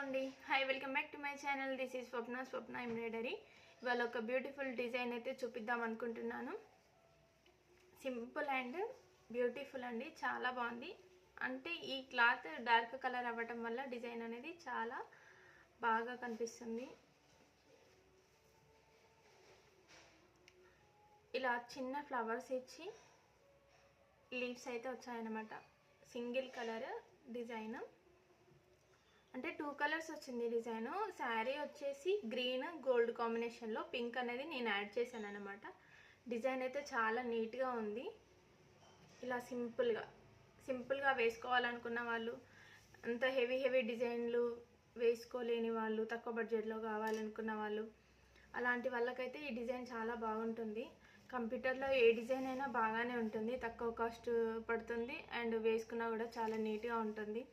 అండి hi welcome back to my channel. This is Swapna embroidery. ఇవాళ ఒక beautiful design అయితే చూపిద్దాం అనుకుంటున్నాను. సింపుల్ అండ్ బ్యూటిఫుల్ అండి, చాలా బాగుంది. అంటే ఈ క్లాత్ డార్క్ కలర్ అవ్వటం వల్ల డిజైన్ అనేది చాలా బాగా కనిపిస్తుంది. ఇలా చిన్న ఫ్లవర్స్ ఇచ్చి లీవ్స్ అయితే వచ్చాయన్నమాట. సింగిల్ కలర్ డిజైన్, అంటే 2 కలర్స్ వచ్చింది డిజైన్. శారీ వచ్చేసి గ్రీన్ గోల్డ్ కాంబినేషన్లో పింక్ అనేది నేను యాడ్ చేశాను అనమాట. డిజైన్ అయితే చాలా నీట్గా ఉంది. ఇలా సింపుల్గా వేసుకోవాలనుకున్న వాళ్ళు, అంత హెవీ డిజైన్లు వేసుకోలేని వాళ్ళు, తక్కువ బడ్జెట్లో కావాలనుకున్న వాళ్ళు, అలాంటి వాళ్ళకైతే ఈ డిజైన్ చాలా బాగుంటుంది. కంప్యూటర్లో ఏ డిజైన్ అయినా బాగానే ఉంటుంది, తక్కువ కాస్ట్ పడుతుంది అండ్ వేసుకున్నా కూడా చాలా నీట్గా ఉంటుంది.